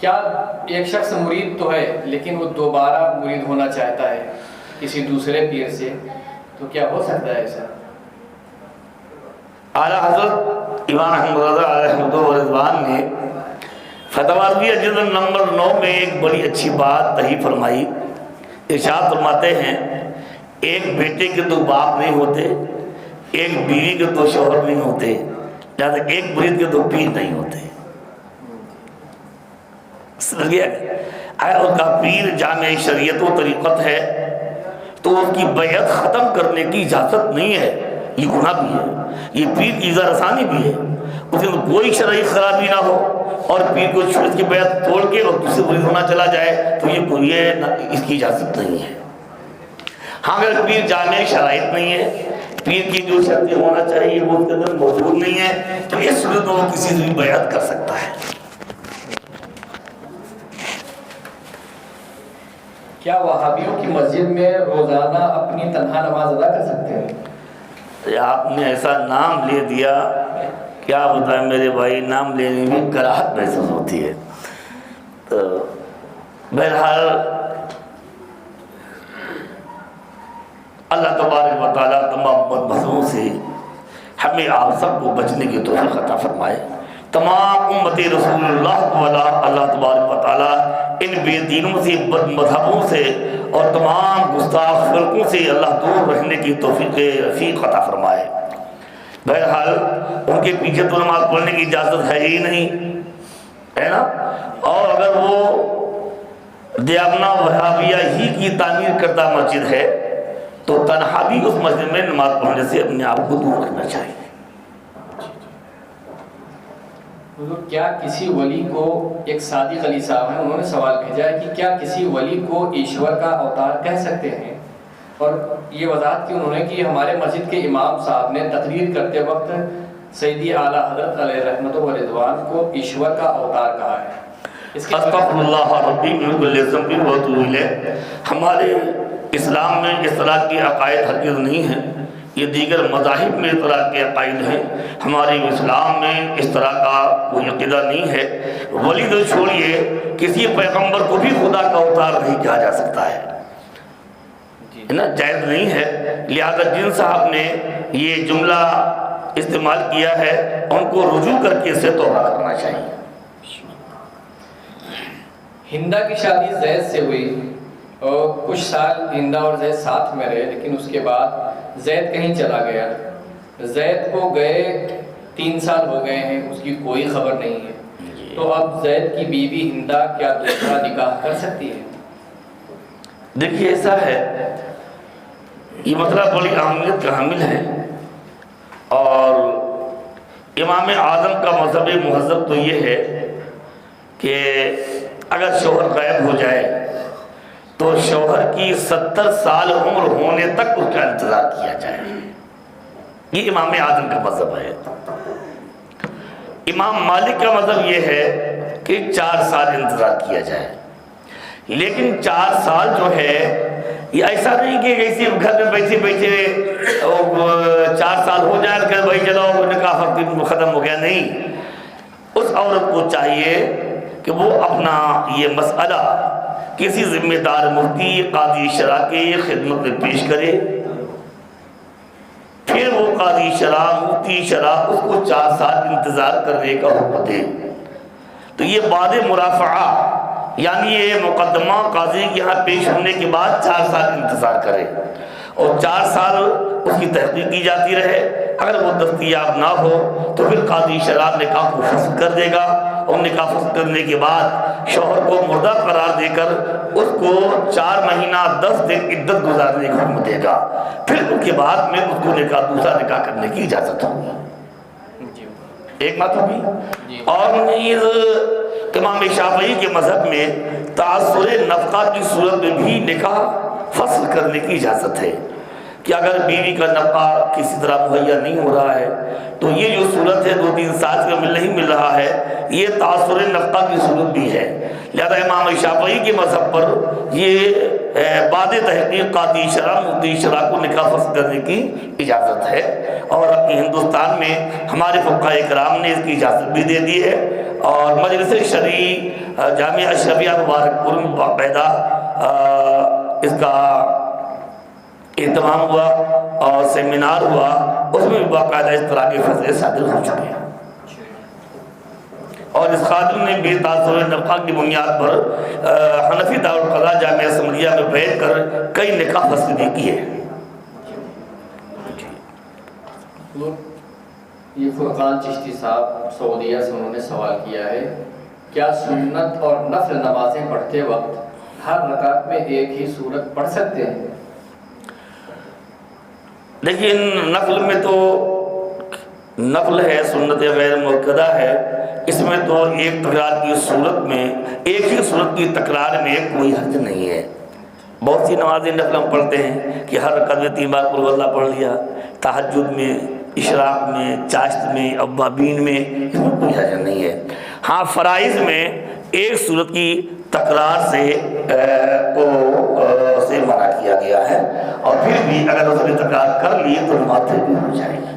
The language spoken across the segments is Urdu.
کیا ایک شخص مرید تو ہے لیکن وہ دوبارہ مرید ہونا چاہتا ہے کسی دوسرے پیر سے، تو کیا ہو سکتا ہے ایسا؟ اعلیٰ حضرت امام احمد رضا علیہ رحمۃ و رضوان نے فتاوی جلد نمبر 9 میں ایک بڑی اچھی بات صحیح فرمائی. ارشاد فرماتے ہیں ایک بیٹے کے دو باپ نہیں ہوتے، ایک بیوی کے دو شوہر نہیں ہوتے، لہٰذا ایک مرید کے دو پیر نہیں ہوتے. اگر اس کا پیر جامع شریعت و طریقت ہے تو اس کی بیعت ختم کرنے کی اجازت نہیں ہے. یہ گناہ بھی ہے، یہ پیر کی اظہار ثانی بھی ہے. اس میں کوئی شرعی خرابی نہ ہو اور پیر کو اس کی بیعت توڑ کے اور دوسرے مرید ہونا چلا جائے تو یہ اس کی اجازت نہیں ہے. ہاں اگر پیر جامع شرائط نہیں ہے، پیر کی جو شرطیں ہونا چاہیے وہ اس کے اندر موجود نہیں ہے، تو اس صورت میں وہ کسی سے بھی بیعت کر سکتا ہے. کیا وہابیوں کی مسجد میں روزانہ اپنی تنہا نماز ادا کر سکتے ہیں؟ آپ نے ایسا نام لے دیا، کیا بتائیں میرے بھائی، نام لینے میں کراہت محسوس ہوتی ہے. تو بہرحال اللہ تبارک و تعالیٰ تمام مسئلوں سے ہمیں آپ سب کو بچنے کی توفیق عطا فرمائے. تمام امت رسول اللہ کو اللہ تبارک و تعالیٰ ان بے دینوں سے، بد مذہبوں سے اور تمام گستاخ فرقوں سے اللہ دور رہنے کی توفیق رفیق عطا فرمائے. بہرحال ان کے پیچھے تو نماز پڑھنے کی اجازت ہے ہی نہیں، ہے نا. اور اگر وہ دیابنا وہابیہ ہی کی تعمیر کردہ مسجد ہے تو تنہا بھی اس مسجد میں نماز پڑھنے سے اپنے آپ کو دور رکھنا چاہیے. کیا کسی ولی کو، ایک صادق علی صاحب ہیں، انہوں نے سوال بھیجا ہے کہ کیا کسی ولی کو ایشور کا اوتار کہہ سکتے ہیں؟ اور یہ وضاحت کی انہوں نے کہ ہمارے مسجد کے امام صاحب نے تقریر کرتے وقت سیدی اعلیٰ حضرت علیہ رحمت و رضوان کو ایشور کا اوتار کہا ہے. استغفر اللہ ربی من کل ذنب و اتوب الیہ. ہمارے اسلام میں اس طرح کے عقائد ہرگز نہیں ہیں، یہ دیگر مذاہب میں اس طرح کے عقائد ہیں. ہمارے اسلام میں اس طرح کا کوئی عقیدہ نہیں ہے. ولی تو چھوڑیے، کسی پیغمبر کو بھی خدا کا اوتار نہیں کہا جا سکتا ہے نا، جائز نہیں ہے. لہذا جن صاحب نے یہ جملہ استعمال کیا ہے ان کو رجوع کر کے اسے توبہ کرنا چاہیے. ہندا کی شادی زید سے ہوئی اور کچھ سال ہندا اور زید ساتھ میں رہے، لیکن اس کے بعد زید کہیں چلا گیا. زید کو گئے 3 سال ہو گئے ہیں، اس کی کوئی خبر نہیں ہے. تو اب زید کی بیوی ہندا کیا دوسرا نکاح کر سکتی ہے؟ دیکھیے ایسا ہے، یہ مسئلہ بڑی اہمیت کا حامل ہے، اور امام اعظم کا مذہب مہذب تو یہ ہے کہ اگر شوہر غائب ہو جائے تو شوہر کی 70 سال عمر ہونے تک اس کا انتظار کیا جائے. یہ امام اعظم کا مذہب ہے. امام مالک کا مذہب یہ ہے کہ 4 سال انتظار کیا جائے. لیکن 4 سال جو ہے یہ ایسا نہیں کہ ایسے گھر میں بیٹھے بیٹھے 4 سال ہو جائے کہ بھائی چلو نکاح ختم ہو گیا. نہیں، اس عورت کو چاہیے کہ وہ اپنا یہ مسئلہ کسی ذمہ دار مفتی قاضی شرع کے خدمت میں پیش کرے. پھر وہ قاضی شرع، مفتی شرع اس کو 4 سال انتظار کرنے کا حکم دے. تو یہ بعد مرافعہ، یعنی یہ مقدمہ قاضی کے یہاں پیش ہونے کے بعد 4 سال انتظار کرے اور 4 سال اس کی تحقیق کی جاتی رہے. اگر وہ دستیاب نہ ہو تو پھر قاضی شرع نکاح کو فسخ کر دے گا، اور نکاح فسخ کرنے کے بعد شوہر کو مردہ قرار دے کر اس کو 4 مہینہ 10 دن عدت گزارنے کا حکم دے گا. پھر اس کے بعد میں اس کو دوسرا نکاح کرنے کی اجازت ہوگی. ایک بات ہوگی. اور نیز امام شافعی کے مذہب میں تعثر نفقہ کی صورت میں بھی نکاح فصل کرنے کی اجازت ہے کہ اگر بیوی کا نفقہ کسی طرح مہیا نہیں ہو رہا ہے تو یہ جو صورت ہے 2-3 سال کا نہیں مل رہا ہے، یہ تاثر نفقہ کی صورت بھی ہے۔ لہذا امام شافعی کے مذہب پر یہ بعد تحقیق قاضی شرع مفتی شرع کو نکاح فسخ کرنے کی اجازت ہے، اور ہندوستان میں ہمارے فقہاء کرام نے اس کی اجازت بھی دے دی ہے، اور مجلس شرعی جامعہ اشرفیہ مبارک پور میں باقاعدہ اس کا اہتمام ہوا اور سیمینار ہوا، اس میں بھی باقاعدہ اس طرح کے فیصلے صادر ہو چکے ہیں، اور اس خاتون نے بھی تاثر نفقہ کی بنیاد پر حنفی دارالقضاء جامعہ اسمبلیہ میں بیٹھ کر کئی نکاح فسخ بھی کیے۔ یہ فرقان چشتی صاحب سعودیہ سے انہوں نے سوال کیا ہے، کیا سنت اور نفل نمازیں پڑھتے وقت ہر رکعت میں ایک ہی سورت پڑھ سکتے ہیں؟ لیکن نفل میں تو نفل ہے، سنت غیر مؤکدہ ہے، اس میں تو ایک تکرار کی صورت میں ایک ہی صورت کی تکرار میں کوئی حرج نہیں ہے۔ بہت سی نمازیں نفل ہم پڑھتے ہیں کہ ہر رکعت میں 3 بار قل ہو اللہ پڑھ لیا، تہجد میں، اشراق میں، چاشت میں، اوابین میں، اس میں کوئی حرج نہیں ہے۔ ہاں فرائض میں ایک صورت کی تکرار سے منع کیا گیا ہے، اور پھر بھی اگر اس نے تکرار کر لی تو نماز پھر بھی ہو جائے گی۔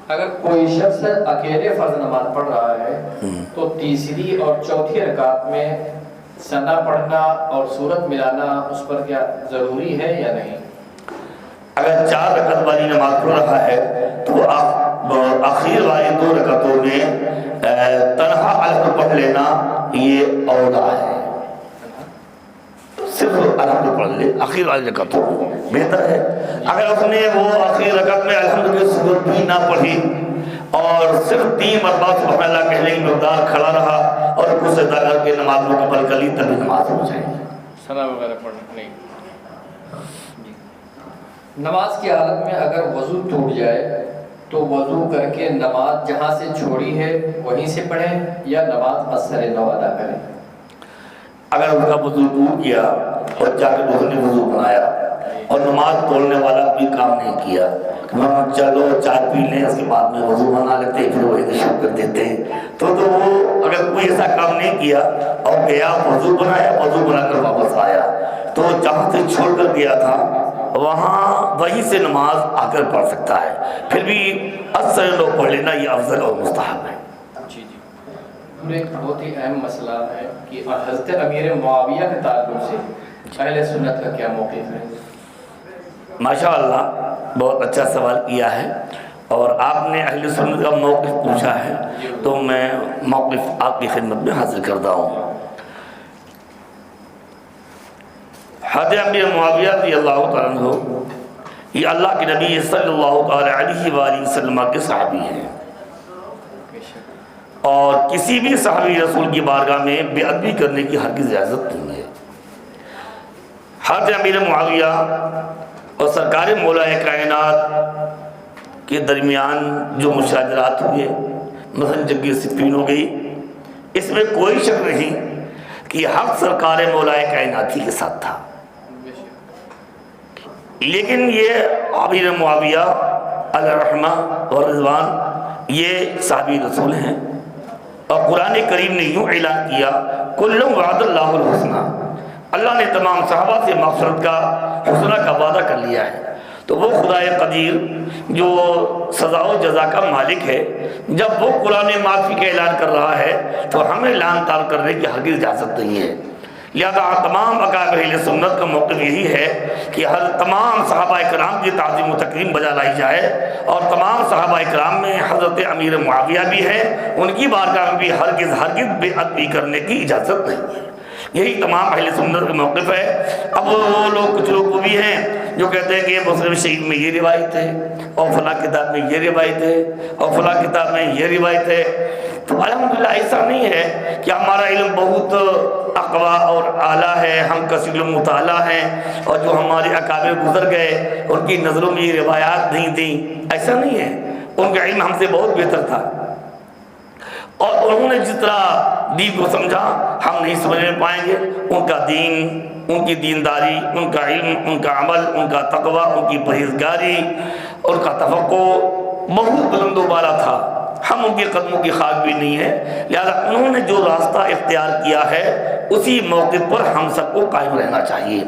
اگر کوئی شخص اکیلے فرض نماز پڑھ رہا ہے تو تیسری اور چوتھی رکعت میں ثنا پڑھنا اور سورت ملانا اس پر کیا ضروری ہے یا نہیں؟ اگر 4 رکعت والی نماز پڑھ رہا ہے تو آخر والی 2 رکعتوں میں تنہا الحمد پڑھ لینا یہ اولا ہے، صرف الحمد پڑھ لے آخر والی رکعتوں بہتر ہے۔ اگر اس نے وہ آخر رکعت میں الحمد کی سورت بھی نہ پڑھی اور صرف 3 مرتبہ سبحان اللہ کہنے کی مقدار کھڑا رہا اور رکوع سجدہ کر کے نماز مکمل کر لی تبھی نماز ہو جائے گی۔ ثنا وغیرہ پڑھنا نہیں۔ نماز کی حالت میں اگر وضو ٹوٹ جائے تو وضو کر کے نماز جہاں سے چھوڑی ہے وہیں سے پڑھیں یا نماز اثر نو ادا کریں؟ اگر اس کا وضو ٹوٹ گیا اور جا کے اس نے وضو بنایا اور نماز توڑنے والا کوئی کام نہیں کیا، چلو چائے پی لیں اس کے بعد میں وضو بنا لیتے پھر وہی شروع کر دیتے ہیں، تو وہ اگر کوئی ایسا کام نہیں کیا اور گیا وضو بنایا، وضو بنا کر واپس آیا تو جہاں سے چھوڑ کر گیا تھا وہاں وہیں سے نماز آ کر پڑھ سکتا ہے، پھر بھی اثر نو پڑھ لینا یہ افضل اور مستحب ہے۔ ایک بہت ہی اہم مسئلہ ہے کہ حضرت امیر معاویہ کے تعلق سے اہل سنت کا کیا موقف ہے؟ ماشاءاللہ بہت اچھا سوال کیا ہے، اور آپ نے اہل سنت کا موقف پوچھا ہے تو میں موقف آپ کی خدمت میں حاضر کرتا ہوں۔ حضرت امیر معاویہ رضی اللہ تعالیٰ عنہ یہ اللہ کے نبی صلی اللہ علیہ وآلہ وسلم کے صحابی ہیں، اور کسی بھی صحابی رسول کی بارگاہ میں بے ادبی کرنے کی ہرگز اجازت نہیں ہے۔ حضرت امیر معاویہ اور سرکار مولا کائنات کے درمیان جو مشاجرات ہوئے، مثلا جنگ صفین ہو گئی، اس میں کوئی شک نہیں کہ حق سرکار مولا کائنات ہی کے ساتھ تھا، لیکن یہ امیر معاویہ علیہ الرحمہ و رضوان یہ صحابی رسول ہیں، اور قرآن کریم نے یوں اعلان کیا کل وعد اللہ الحسنہ، اللہ نے تمام صحابہ سے مغفرت کا حسنہ کا وعدہ کر لیا ہے۔ تو وہ خدا قدیر جو سزا و جزا کا مالک ہے، جب وہ قرآن معافی کا اعلان کر رہا ہے تو ہمیں لعن طار کرنے کی ہرگز اجازت نہیں ہے۔ لہذا تمام اکابر اہل سنت کا موقف یہی ہے کہ ہر تمام صحابہ کرام کی تعظیم و تکریم بجا لائی جائے، اور تمام صحابہ کرام میں حضرت امیر معاویہ بھی ہے، ان کی بارگاہ میں بھی ہرگز بے ادبی کرنے کی اجازت نہیں ہے۔ یہی تمام اہل سنت کا موقف ہے۔ اب وہ لوگ کچھ لوگ بھی ہیں جو کہتے ہیں کہ مسلم شریف میں یہ روایت ہے اور فلاں کتاب میں یہ روایت ہے اور فلاں کتاب میں یہ روایت ہے، تو الحمدللہ ایسا نہیں ہے کہ ہمارا علم بہت اقوا اور اعلیٰ ہے، ہم کثیر المطالعہ ہیں، اور جو ہمارے اکابر گزر گئے ان کی نظروں میں یہ روایات نہیں دیں، ایسا نہیں ہے۔ ان کا علم ہم سے بہت بہتر تھا، اور انہوں نے جس طرح دین کو سمجھا ہم نہیں سمجھ میں پائیں گے۔ ان کا دین ان کی دینداری، ان کا علم، ان کا عمل، ان کا تقوی، ان کی پرہیزگاری، ان کا تفقہ بہت بلند و بالا تھا. ہم ان کے قدموں کی خاک بھی نہیں ہے، لہذا انہوں نے جو راستہ اختیار کیا ہے اسی موقع پر ہم سب کو قائم رہنا چاہیے.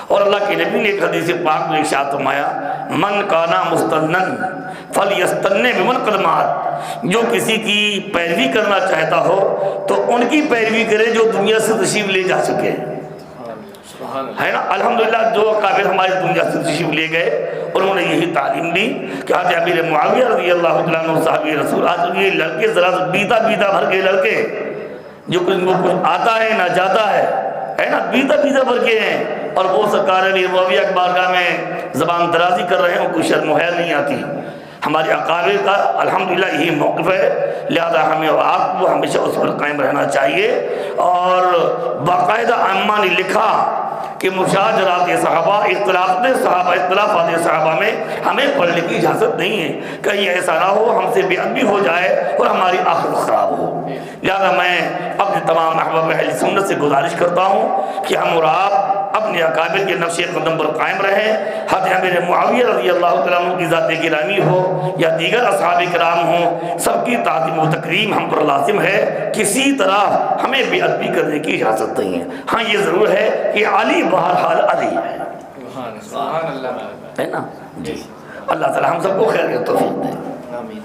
اور اللہ کے نبی نے ایک حدیث پاک میں ارشاد فرمایا، من کانا مستنن فلیستن بمن قد مات. جو کسی کی پیروی کرنا چاہتا ہو تو ان کی پیروی کرے جو دنیا سے تشریف لے جا چکے ہے نا. الحمدللہ جو اکابر ہماری دنیا سے تشریف لے گئے انہوں نے یہی تعلیم دی کہ آج امیر معاویہ رضی اللہ تعالیٰ عنہ صحابی رسول، آج یہ لڑکے ذرا بیتا بھر کے لڑکے جو کچھ آتا ہے نہ جاتا ہے نا، بیتا بھر کے ہیں، اور وہ سرکار امیر معاویہ کی بارگاہ میں زبان درازی کر رہے ہیں، کوئی شرم و حیا نہیں آتی. ہمارے اکابر کا الحمدللہ یہی موقف ہے، لہذا ہمیں اور آپ کو ہمیشہ اس پر قائم رہنا چاہیے. اور باقاعدہ ائمہ نے لکھا کہ مشاجرات صحابہ، اختلافات صحابہ میں ہمیں پڑھنے کی اجازت نہیں ہے، کہیں ایسا نہ ہو ہم سے بے ادبی ہو جائے اور ہماری آخرت خراب ہو. لہذا میں اپنے تمام احباب اہل سنت سے گزارش کرتا ہوں کہ ہم اور آپ اپنے اکابر کے نقش قدم پر قائم رہیں. حضرت امیر معاویہ رضی اللہ تعالیٰ عنہ کی ذات گرامی ہو یا دیگر اصحاب کرام ہوں، سب کی تعظیم و تکریم ہم پر لازم ہے، کسی طرح ہمیں بے ادبی کرنے کی اجازت نہیں ہے. ہاں یہ ضرور ہے کہ علی بہرحال علی ہے، سبحان اللہ ہے نا. جی اللہ تعالیٰ ہم سب کو خیر کے توفیق دے. آمین.